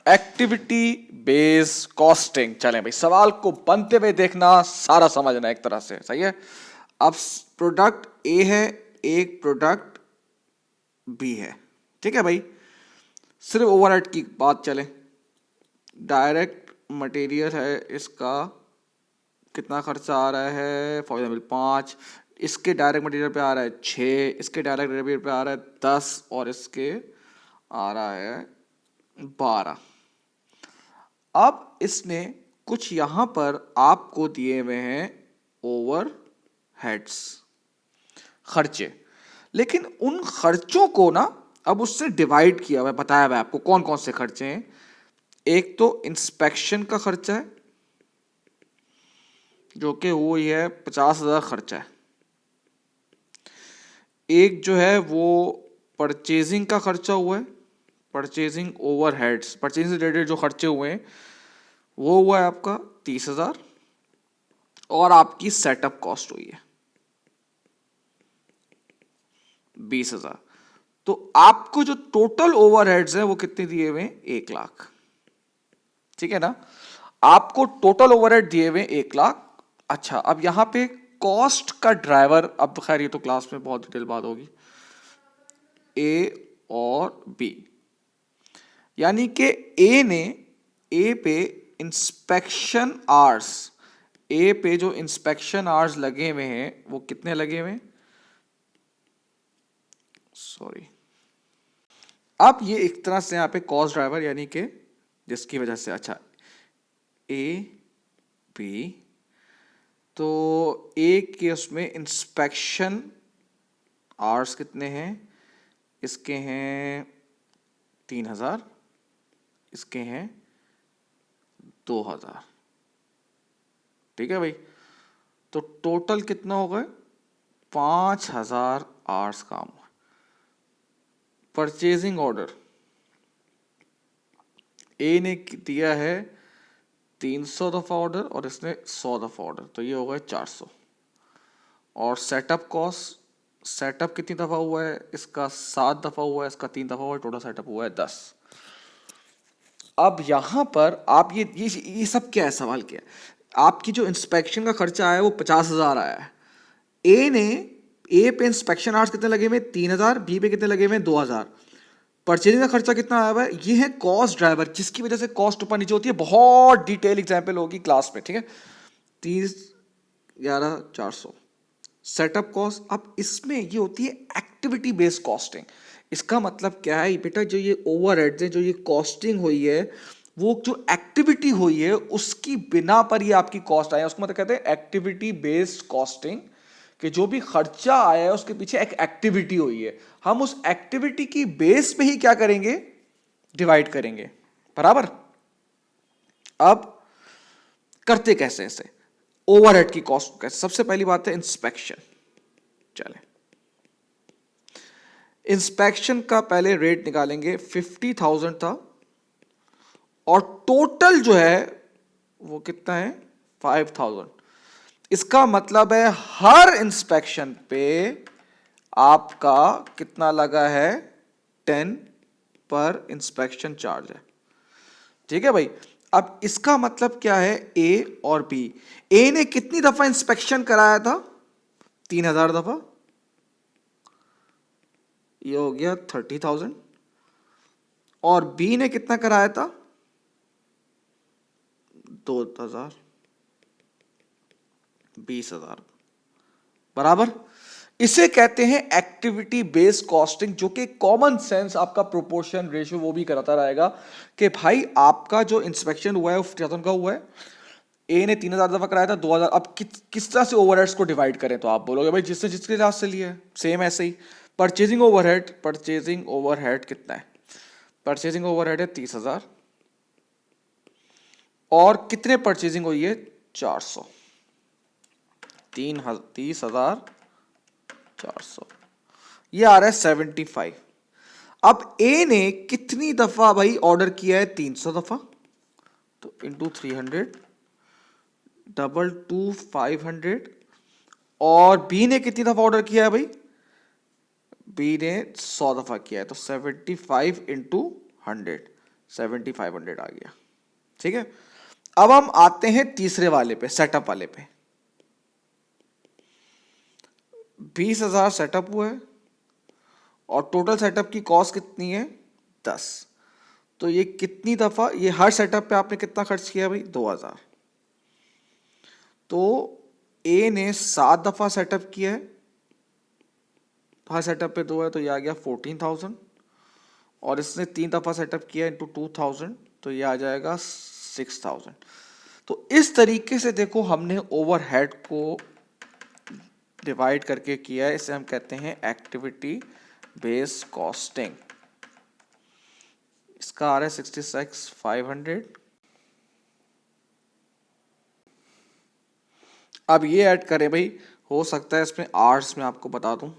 Activity based costing. चलें भाई, सवाल को बनते हुए देखना, सारा समझना एक तरह से, सही है। अब प्रोडक्ट ए है, एक प्रोडक्ट बी है, ठीक है भाई। सिर्फ ओवरहेड की बात चले, डायरेक्ट मटेरियल है, इसका कितना खर्चा आ रहा है, फॉर एग्जाम्पल 5, इसके डायरेक्ट मटेरियल पे आ रहा है 6, इसके डायरेक्ट मटेरियल पे आ रहा है 10, और इसके आ रहा है 12। अब इसने कुछ यहां पर आपको दिए हुए हैं ओवर हेड्स, खर्चे, लेकिन उन खर्चों को ना अब उससे डिवाइड किया हुआ है, बताया हुआ है आपको कौन कौन से खर्चे हैं। एक तो इंस्पेक्शन का खर्चा है, जो कि वो ही है 50,000 खर्चा है। एक जो है वो परचेजिंग का खर्चा हुआ है, परचेजिंग ओवरहेड्स, परचेजिंग से रिलेटेड जो खर्चे हुए हैं वो हुआ है आपका 30,000, और आपकी सेटअप कॉस्ट हुई है 20,000। तो आपको जो टोटल ओवरहेड्स है वो कितने दिए हुए हैं, 1,00,000, ठीक है ना। आपको टोटल ओवरहेड दिए हुए 1,00,000। अच्छा, अब यहां पे कॉस्ट का ड्राइवर, अब खैर ये तो क्लास में बहुत डिटेल बात होगी, ए और बी, यानी कि ए पे इंस्पेक्शन आवर्स, ए पे जो इंस्पेक्शन आवर्स लगे हुए हैं वो कितने लगे हुए हैं, सॉरी। अब ये एक तरह से यहाँ पे कॉस्ट ड्राइवर, यानी कि जिसकी वजह से, अच्छा ए बी, तो ए के उसमें इंस्पेक्शन आवर्स कितने हैं, इसके हैं 3,000, इसके हैं 2,000, ठीक है भाई। तो टोटल कितना हो गए, 5,000 आवर्स काम हुआ। परचेजिंग ऑर्डर ए ने दिया है 300 दफा ऑर्डर और इसने 100 दफा ऑर्डर, तो ये हो गए 400। और सेटअप कॉस्ट, सेटअप कितनी दफा हुआ है, इसका 7 दफा हुआ है, इसका 3 दफा हुआ है, टोटल सेटअप हुआ है 10। अब यहां पर आप ये सब क्या है, सवाल क्या है, आपकी जो इंस्पेक्शन का खर्चा आया है वो 50,000 आया है। ए पे इंस्पेक्शन आवर्स कितने लगे हुए, 3,000, बी पे कितने लगे हुए, 2,000। परचेजिंग का खर्चा कितना आया हुआ है, ये है कॉस्ट ड्राइवर, जिसकी वजह से कॉस्ट ऊपर नीचे होती है। बहुत डिटेल एग्जाम्पल होगी क्लास में, ठीक है। 30, 11, 400 सेटअप कॉस्ट। अब इसमें ये होती है एक्टिविटी बेस्ड कॉस्टिंग। इसका मतलब क्या है बेटा, जो ये ओवरहेड्स है, जो ये कॉस्टिंग हुई है, वो जो एक्टिविटी हुई है उसकी बिना पर ये आपकी कॉस्ट आया, उसको मतलब कहते हैं एक्टिविटी बेस्ड कॉस्टिंग। कि जो भी खर्चा आया है उसके पीछे एक एक्टिविटी हुई है, हम उस एक्टिविटी की बेस पे ही क्या करेंगे, डिवाइड करेंगे, बराबर। अब करते कैसे इसे, ओवरहेड की कॉस्ट कैसे, सबसे पहली बात है इंस्पेक्शन। चले, इंस्पेक्शन का पहले रेट निकालेंगे, 50,000 था, और टोटल जो है वो कितना है, 5,000। इसका मतलब है हर इंस्पेक्शन पे आपका कितना लगा है, 10 पर इंस्पेक्शन चार्ज है, ठीक है भाई। अब इसका मतलब क्या है, ए और बी, ए ने कितनी दफा इंस्पेक्शन कराया था, 3,000 दफा, ये हो गया 30,000। और बी ने कितना कराया था, 2,000, 20,000, बराबर। इसे कहते हैं एक्टिविटी बेस्ड कॉस्टिंग, जो कि कॉमन सेंस आपका प्रोपोर्शन रेशियो वो भी कराता रहेगा कि भाई आपका जो इंस्पेक्शन हुआ है वो 50,000 का हुआ है, ए ने 3,000 दफा कराया था, 2,000। अब किस तरह से ओवरहेड्स को डिवाइड करें, तो आप बोलोगे भाई जिससे जिसके लिहाज से लिए, सेम ऐसे ही परचेजिंग ओवरहेड, परचेजिंग ओवरहेड कितना है, परचेजिंग ओवरहेड है 30,000, और कितने परचेजिंग हुई है, 400, 30,400, ये आ रहा है 75। अब ए ने कितनी दफा भाई ऑर्डर किया है, 300 दफा, तो इंटू 300, डबल टू 500। और बी ने कितनी दफा ऑर्डर किया है भाई, बी ने 100 दफा किया है, तो 75 इंटू 100, 7500 आ गया। ठीक है, अब हम आते हैं तीसरे वाले पे, सेटअप वाले पे। 20,000 सेटअप हुआ है और टोटल सेटअप की कॉस्ट कितनी है 10। तो ये कितनी दफा, ये हर सेटअप पे आपने कितना खर्च किया भाई 2000। तो ए ने 7 दफा सेटअप किया है, हर सेटअप पे 2 है, तो ये आ गया 14,000। और इसने 3 दफा सेटअप किया इंटू 2000, तो ये आ जाएगा 6000। तो इस तरीके से देखो हमने ओवरहेड को डिवाइड करके किया है, इसे हम कहते हैं एक्टिविटी बेस्ड कॉस्टिंग। इसका आ रहा है 66,500। अब ये ऐड करें भाई, हो सकता है इसमें आवर्स में आपको बता दूं,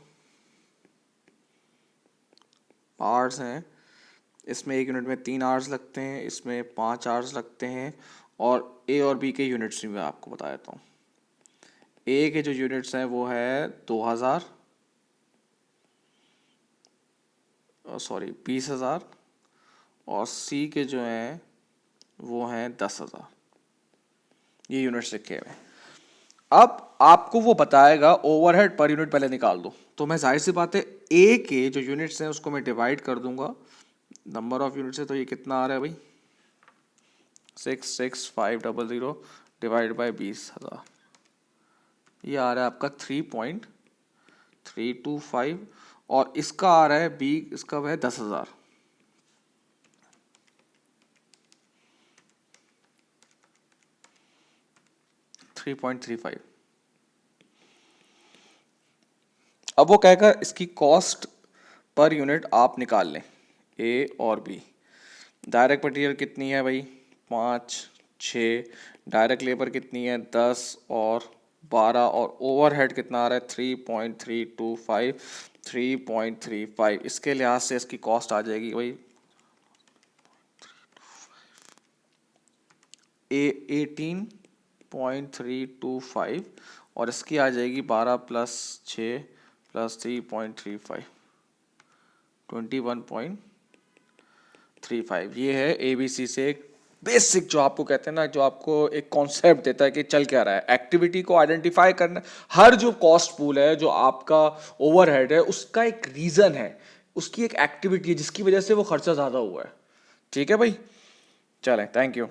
आवर्स हैं इसमें, 1 यूनिट में 3 आवर्स लगते हैं, इसमें 5 आवर्स लगते हैं। और ए और बी के यूनिट्स भी मैं आपको बता देता हूँ। ए के जो यूनिट्स हैं वो है 2000, सॉरी 20,000, और सी के जो हैं वो हैं 10,000। ये यूनिट्स लिखे हुए हैं। अब आपको वो बताएगा ओवरहेड पर यूनिट पहले निकाल दो, तो मैं जाहिर सी बात है ए के जो यूनिट्स हैं उसको मैं डिवाइड कर दूंगा नंबर ऑफ यूनिट्स है, तो ये कितना आ रहा है भाई 66500 डिवाइड बाई 20,000, ये आ रहा है आपका 3.325। और इसका आ रहा है बी, इसका है 10,000, 3.35। अब वो कहकर इसकी कॉस्ट पर यूनिट आप निकाल लें, ए और बी। डायरेक्ट मटेरियल कितनी है भाई 5, 6, डायरेक्ट लेबर कितनी है 10 और 12, और ओवरहेड कितना आ रहा है 3.325, 3.35। इसके लिहाज से इसकी कॉस्ट आ जाएगी भाई ए 18.325, और इसकी आ जाएगी 12 + 6 + 3.35, 21.35। ये है ABC से एक बेसिक, जो आपको कहते हैं ना, जो आपको एक कॉन्सेप्ट देता है कि चल क्या रहा है। एक्टिविटी को आइडेंटिफाई करना, हर जो कॉस्ट पूल है, जो आपका ओवरहेड है, उसका एक रीजन है, उसकी एक एक्टिविटी है जिसकी वजह से वो खर्चा ज़्यादा हुआ है। ठीक है भाई, चलें, थैंक यू।